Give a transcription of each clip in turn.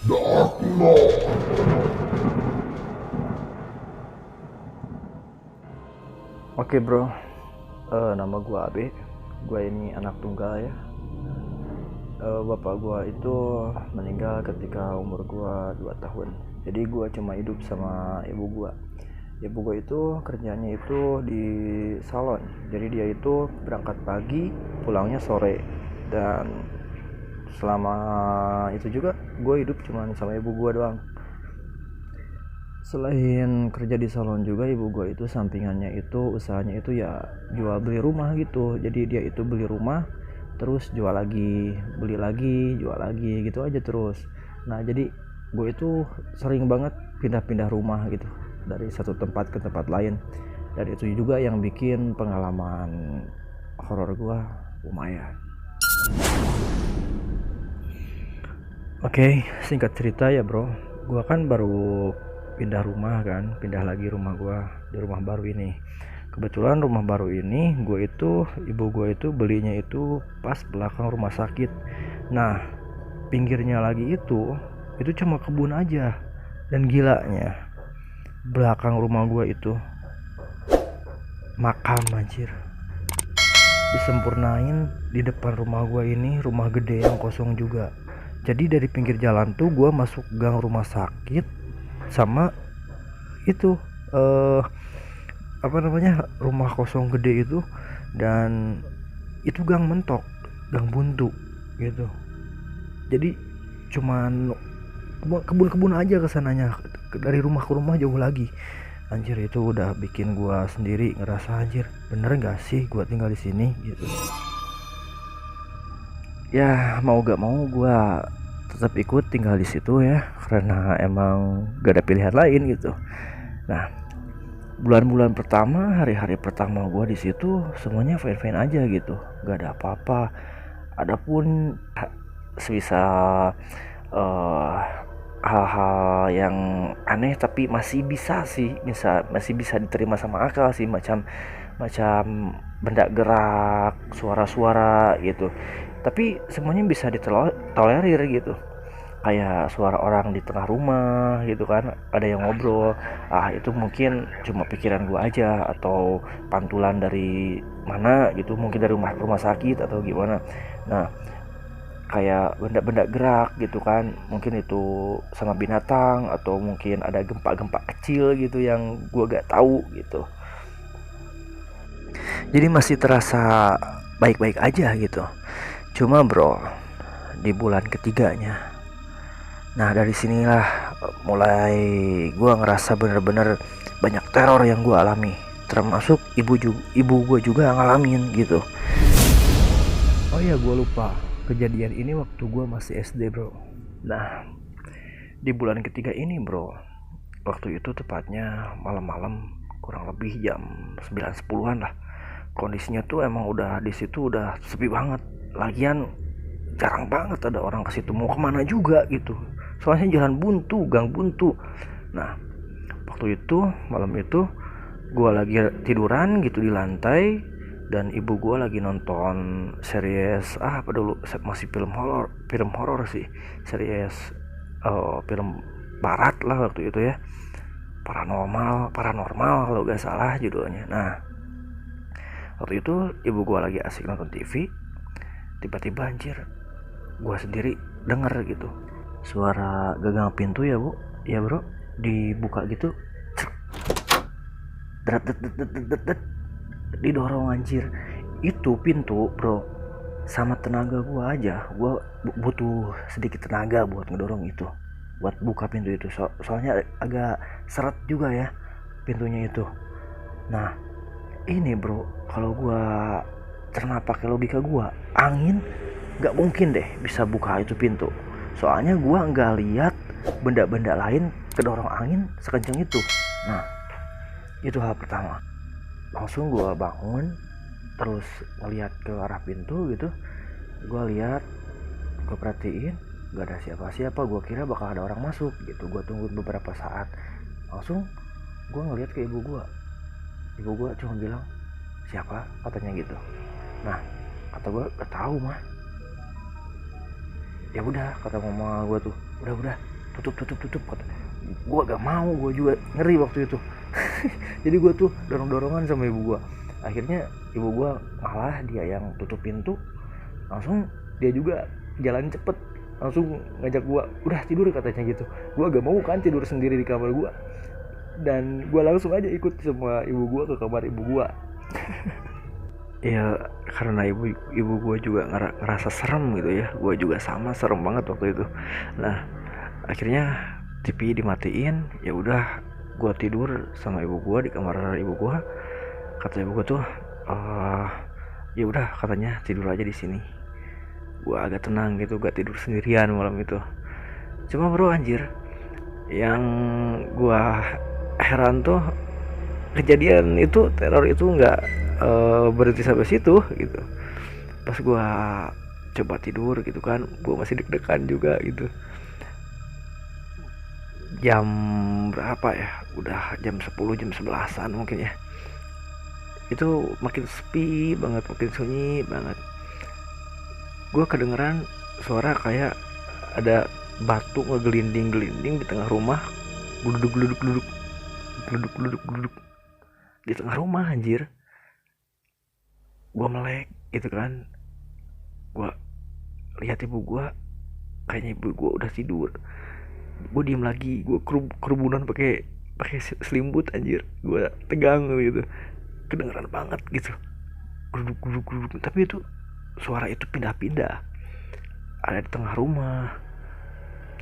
Oke bro, nama gua Abe. Gua ini anak tunggal ya. Bapak gua itu meninggal ketika umur gua 2 tahun. Jadi gua cuma hidup sama ibu gua. Ibu gua itu kerjanya itu di salon. Jadi dia itu berangkat pagi, pulangnya sore. Dan selama itu juga gua hidup cuma sama ibu gua doang. Selain kerja di salon juga, ibu gue itu sampingannya itu usahanya itu ya jual beli rumah gitu. Jadi dia itu beli rumah terus jual lagi, beli lagi, jual lagi gitu aja terus. Nah jadi gue itu sering banget pindah-pindah rumah gitu dari satu tempat ke tempat lain. Dan itu juga yang bikin pengalaman horor gue lumayan. Oke, singkat cerita ya bro, gua kan baru pindah rumah kan, pindah lagi rumah gua di rumah baru ini. Kebetulan rumah baru ini ibu gua itu belinya itu pas belakang rumah sakit. Nah, pinggirnya lagi itu cuma kebun aja. Dan gilanya, belakang rumah gua itu makam anjir. Disempurnain di depan rumah gua ini rumah gede yang kosong juga. Jadi dari pinggir jalan tuh gua masuk gang rumah sakit sama itu eh apa namanya rumah kosong gede itu, dan itu gang mentok, gang buntu gitu. Jadi cuman kebun-kebun aja kesananya, dari rumah ke rumah jauh lagi. Anjir itu udah bikin gua sendiri ngerasa anjir bener gak sih gua tinggal di sini gitu. Ya mau gak mau gua tetap ikut tinggal di situ ya, karena emang gak ada pilihan lain gitu. Nah, bulan-bulan pertama, hari-hari pertama gua di situ semuanya fine-fine aja gitu, gak ada apa-apa. Adapun sebisa eh, hal-hal yang aneh tapi masih bisa diterima sama akal sih, macam macam benda gerak, suara-suara gitu. Tapi semuanya bisa ditolerir gitu. Kayak suara orang di tengah rumah gitu kan, ada yang ngobrol. Itu mungkin cuma pikiran gua aja atau pantulan dari mana gitu, mungkin dari rumah sakit atau gimana. Nah, kayak benda-benda gerak gitu kan, mungkin itu sama binatang atau mungkin ada gempa-gempa kecil gitu yang gua gak tahu gitu. Jadi masih terasa baik-baik aja gitu. Cuma bro, di bulan ketiganya, nah dari sinilah mulai gua ngerasa bener-bener banyak teror yang gua alami, termasuk ibu gue juga ngalamin gitu. Oh iya, gua lupa, kejadian ini waktu gua masih SD bro. Nah, di bulan ketiga ini bro, waktu itu tepatnya malam-malam, kurang lebih jam 9-10an lah. Kondisinya tuh emang udah di situ udah sepi banget. Lagian jarang banget ada orang ke situ, mau kemana juga gitu. Soalnya jalan buntu, gang buntu. Nah, waktu itu malam itu gue lagi tiduran gitu di lantai, dan ibu gue lagi nonton series apa dulu, masih film horor sih, series film barat lah waktu itu ya, paranormal kalau gak salah judulnya. Nah, waktu itu ibu gue lagi asik nonton TV, tiba-tiba anjir gue sendiri denger gitu suara gagang pintu ya bu, ya bro, dibuka gitu, deret didorong anjir. Itu pintu bro, sama tenaga gue aja gue butuh sedikit tenaga buat ngedorong itu, buat buka pintu itu. Soalnya agak seret juga ya pintunya itu. Nah ini bro, kalau gue cerna pakai logika gue, angin nggak mungkin deh bisa buka itu pintu. Soalnya gue nggak lihat benda-benda lain kedorong angin sekencang itu. Nah itu hal pertama. Langsung gue bangun, terus ngeliat ke arah pintu gitu. Gue lihat, gue perhatiin, nggak ada siapa-siapa. Gue kira bakal ada orang masuk gitu. Gue tunggu beberapa saat. Langsung gue ngeliat ke ibu gue. Ibu gue cuma bilang, siapa, katanya gitu. Nah kata gue, gak tahu mah. Ya udah, kata mama gue tuh, udah tutup kata. Gue gak mau, gue juga ngeri waktu itu. Jadi gue tuh dorong-dorongan sama ibu gue. Akhirnya ibu gue malah dia yang tutup pintu, langsung dia juga jalan cepet, langsung ngajak gue, udah tidur katanya gitu. Gue gak mau kan tidur sendiri di kamar gue, dan gue langsung aja ikut sama ibu gue ke kamar ibu gue. Ya karena ibu gue juga ngerasa serem gitu ya, gue juga sama serem banget waktu itu. Nah akhirnya TV dimatiin, ya udah gue tidur sama ibu gue di kamar ibu gue. Kata ibu gue tuh, ya udah katanya tidur aja di sini. Gue agak tenang gitu, gak tidur sendirian malam itu. Cuma bro anjir, yang gue heran tuh kejadian itu, teror itu nggak berhenti sampai situ gitu. Pas gue coba tidur gitu kan, gue masih deg-degan juga gitu. Jam berapa ya, udah jam 10, jam 11an mungkin ya. Itu makin sepi banget, makin sunyi banget. Gue kedengeran suara kayak ada batu ngegelinding-gelinding di tengah rumah, gluduk di tengah rumah anjir. Gue melek gitu kan, gue lihat ibu gue, kayaknya ibu gue udah tidur. Gue diem lagi, gue kerubunan pakai selimut anjir, gue tegang gitu, kedengeran banget gitu, gluduk. Tapi itu suara itu pindah-pindah, ada di tengah rumah,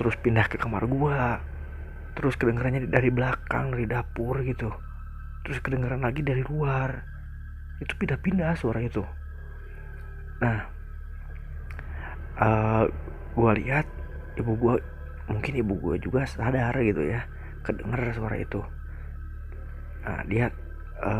terus pindah ke kamar gue, terus kedengerannya dari belakang, dari dapur gitu, terus kedengeran lagi dari luar. Itu pindah-pindah suara itu. Nah gue lihat mungkin ibu gue juga sadar gitu ya, kedenger suara itu. Nah dia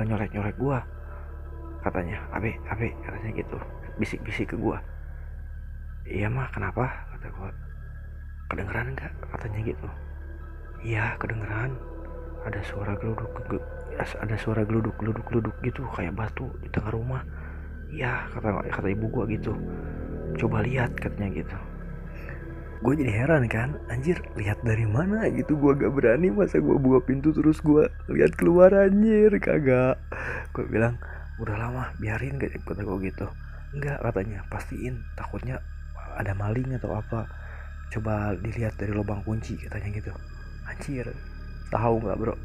nyolek gue, katanya abe katanya gitu, bisik-bisik ke gue. Iya mah, kenapa, kata gue, kedengeran nggak, katanya gitu. Iya kedengeran, ada suara geluduk gitu kayak batu di tengah rumah. Iya kata ibu gue gitu, coba lihat katanya gitu. Gue jadi heran kan, anjir lihat dari mana gitu. Gue gak berani, masa gue buka pintu terus gue lihat keluar, anjir kagak. Gue bilang udah lama biarin, gak, kata gue gitu. Enggak katanya, pastiin, takutnya ada maling atau apa, coba dilihat dari lubang kunci katanya gitu. Anjir, tahu nggak bro,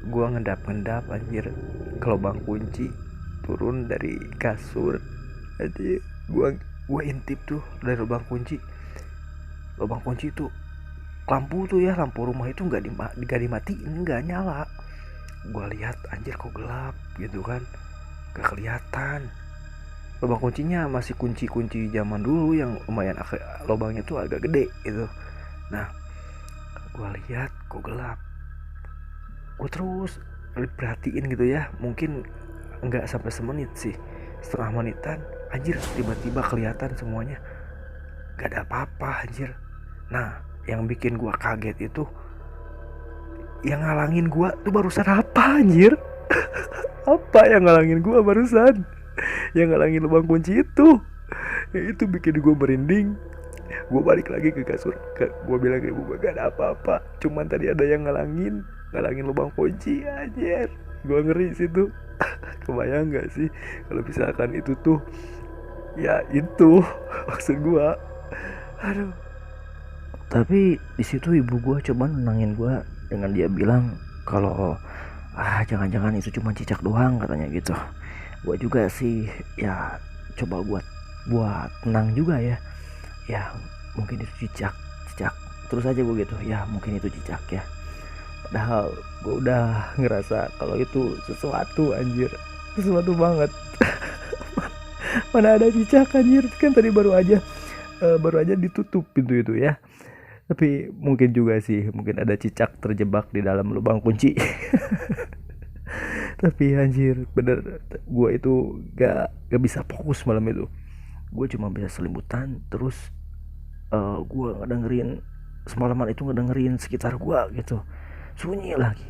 gue ngendap anjir ke lubang kunci, turun dari kasur aja, gue intip tuh dari lubang kunci itu lampu tuh ya, lampu rumah itu nggak dimatiin, nggak nyala. Gue lihat anjir kok gelap gitu kan, gak kelihatan. Lubang kuncinya masih kunci zaman dulu yang lumayan, lubangnya tuh agak gede gitu. Nah gue lihat kok gelap, gue terus perhatiin gitu ya, mungkin nggak sampai semenit sih, setengah menitan, anjir tiba-tiba kelihatan semuanya, gak ada apa-apa anjir. Nah yang bikin gue kaget itu, yang ngalangin gue tuh barusan apa anjir. Apa yang ngalangin gue barusan? Yang ngalangin lubang kunci itu, ya itu bikin gue merinding. Gue balik lagi ke kasur, gue bilang ke ibu gue, gak ada apa-apa, cuman tadi ada yang ngalangin lubang kunci anjir. Gue ngeri situ. Kebayang gak sih kalau misalkan itu tuh, ya itu maksud gue. Aduh. Tapi di situ ibu gue coba nenangin gue dengan dia bilang kalau jangan-jangan itu cuma cicak doang, katanya gitu. Gue juga sih ya coba buat tenang juga ya mungkin itu cicak, terus aja gue gitu, ya mungkin itu cicak ya. Padahal gue udah ngerasa kalau itu sesuatu anjir, sesuatu banget. Mana ada cicak anjir, kan tadi baru aja ditutup pintu itu ya. Tapi mungkin juga sih, mungkin ada cicak terjebak di dalam lubang kunci. Tapi anjir bener, gue itu gak bisa fokus malam itu. Gue cuma bisa selimutan, terus gue semalaman itu ngedengerin sekitar gue gitu, sunyi lagi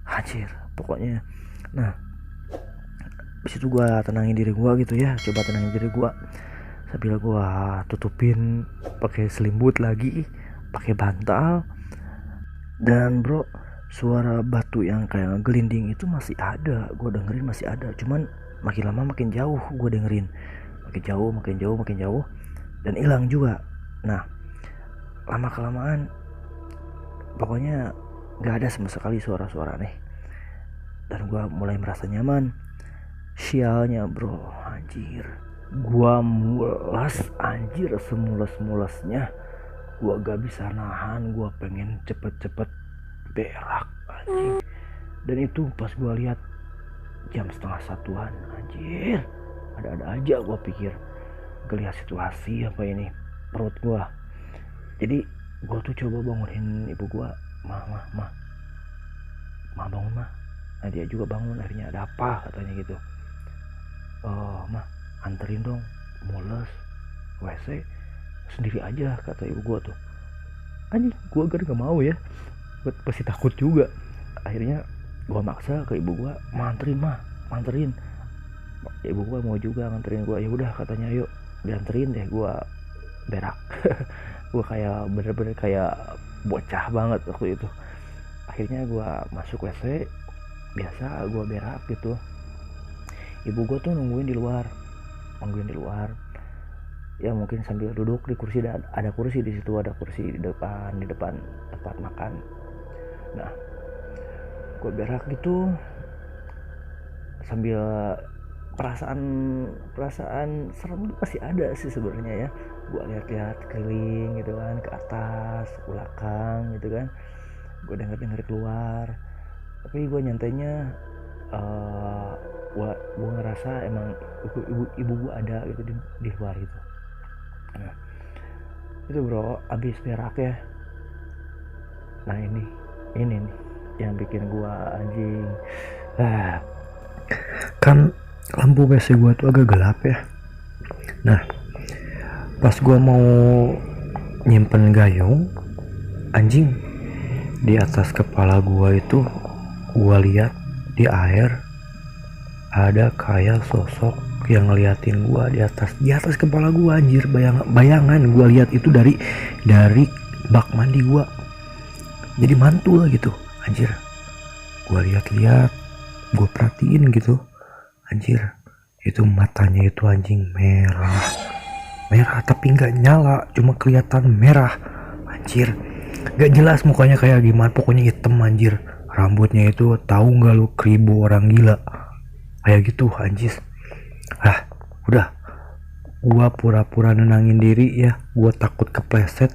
anjir pokoknya. Nah disitu gue tenangin diri gue gitu ya, coba tenangin diri gue sambil gua tutupin pakai selimut lagi, pakai bantal. Dan bro, suara batu yang kayak gelinding itu masih ada, gua dengerin masih ada, cuman makin lama makin jauh gua dengerin, makin jauh dan hilang juga. Nah, lama kelamaan pokoknya nggak ada sama sekali suara-suara aneh, dan gua mulai merasa nyaman. Sialnya bro, anjir, gua mulas anjir, semules-mulesnya gua gak bisa nahan, gua pengen cepet-cepet berak anjing. Dan itu pas gua lihat jam 12:30-an, anjir, ada-ada aja gua pikir. Ngelihat situasi apa ini perut gua. Jadi gua tuh coba bangunin ibu gua, mah bangun mah. Nah dia juga bangun, akhirnya ada apa katanya gitu. Mah anterin dong, mules WC sendiri aja kata ibu gua tuh. Anjing, gua kan gak mau ya, gua pasti takut juga. Akhirnya gua maksa ke ibu gua, anterin. Ibu gua mau juga nganterin gua. Ya udah katanya, yuk dianterin deh, gua berak. Gua kayak bener-bener kayak bocah banget waktu itu. Akhirnya gua masuk WC, biasa gua berak gitu. Ibu gua tuh nungguin di luar. Ya mungkin sambil duduk di kursi, ada kursi di situ, ada kursi di depan tempat makan. Nah, gua berak gitu sambil perasaan serem pasti ada sih sebenarnya ya. Gua lihat-lihat keliling gitu kan, ke atas, ke belakang gitu kan. Gua denger keluar. Tapi gua nyantainya gua ngerasa emang ibu gua ada gitu di luar gitu. Nah, itu bro, abis berak ya. Nah ini nih yang bikin gua anjing. Kan lampu WC gua tuh agak gelap ya. Nah, pas gua mau nyimpen gayung, anjing, di atas kepala gua itu gua lihat di air ada kayak sosok yang ngeliatin gua di atas kepala gua, anjir. Bayangan gua lihat itu dari bak mandi gua, jadi mantul gitu, anjir. Gua lihat-lihat, gua perhatiin gitu, anjir, itu matanya itu anjing merah tapi nggak nyala, cuma kelihatan merah, anjir. Nggak jelas mukanya kayak gimana, pokoknya hitam, anjir. Rambutnya itu tahu nggak lu, kribo orang gila kayak gitu, anjir. Udah, gua pura-pura nenangin diri ya, gua takut kepleset.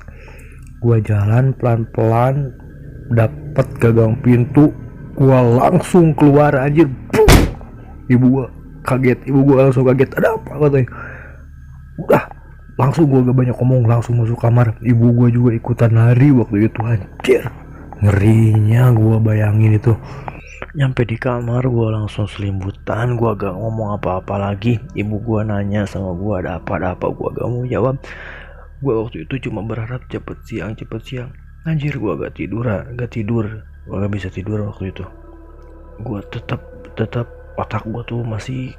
Gua jalan pelan-pelan, dapet gagang pintu, gua langsung keluar, anjir. Ibu gua langsung kaget, ada apa katanya. Udah, langsung gua gak banyak ngomong, langsung masuk kamar. Ibu gua juga ikutan lari waktu itu, anjir. Ngerinya gua bayangin itu. Nyampe di kamar gua langsung selimbutan, gua gak ngomong apa-apa lagi. Ibu gua nanya sama gua ada apa, gua gak mau jawab. Gua waktu itu cuma berharap cepet siang. Anjir, gua gak tidur, gua gak bisa tidur waktu itu. Gua tetap otak gua tuh masih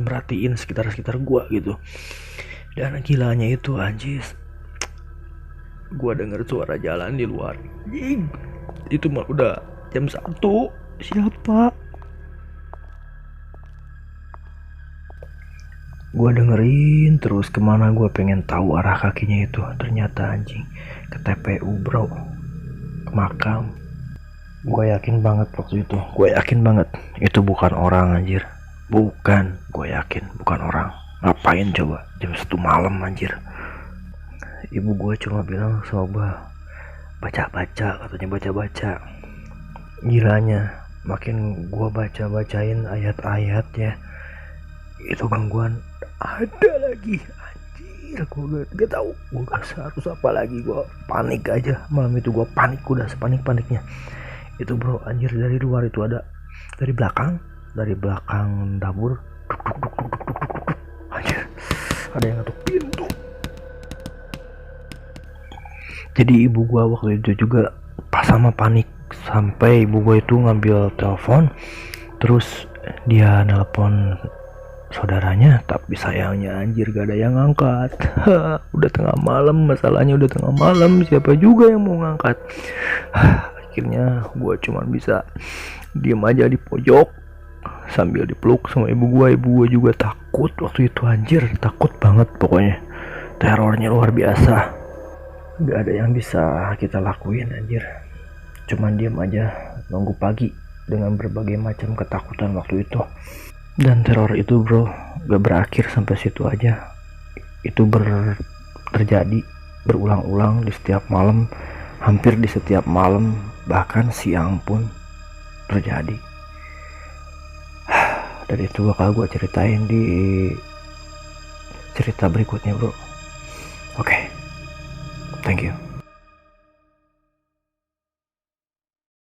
merhatiin sekitar gua gitu. Dan gilanya itu, anjir, gua denger suara jalan di luar. Itu mah udah jam 1. Siapa? Gua dengerin terus, kemana gua pengen tahu arah kakinya itu. Ternyata anjing ke TPU bro, ke makam. Gua yakin banget waktu itu, itu bukan orang, anjir. Bukan, gue yakin bukan orang. Ngapain coba jam 1 malam, anjir. Ibu gue cuma bilang sama gue, baca. Gilanya, makin gue bacain ayat-ayat ya, itu gangguan ada lagi, anjir. Gue gak tahu, gue gak harus apa lagi. Gue panik aja malam itu, gue panik, udah sepanik-paniknya itu bro, anjir. Dari luar itu ada, dari belakang dapur, duk, anjir, ada yang ngetuk pintu. Jadi ibu gua waktu itu juga pas sama panik, sampai ibu gua itu ngambil telepon, terus dia nelpon saudaranya, tapi sayangnya anjir gak ada yang ngangkat. Udah tengah malam, masalahnya udah tengah malam, siapa juga yang mau ngangkat. Akhirnya gue cuman bisa diem aja di pojok sambil dipeluk sama ibu gue. Ibu gue juga takut waktu itu, anjir takut banget pokoknya, terornya luar biasa. Gak ada yang bisa kita lakuin anjir, cuman diem aja nunggu pagi dengan berbagai macam ketakutan waktu itu. Dan teror itu bro gak berakhir sampai situ aja, itu terjadi berulang-ulang di setiap malam, hampir di setiap malam, bahkan siang pun terjadi. Dan itu bakal gue ceritain di cerita berikutnya bro. Oke, thank you.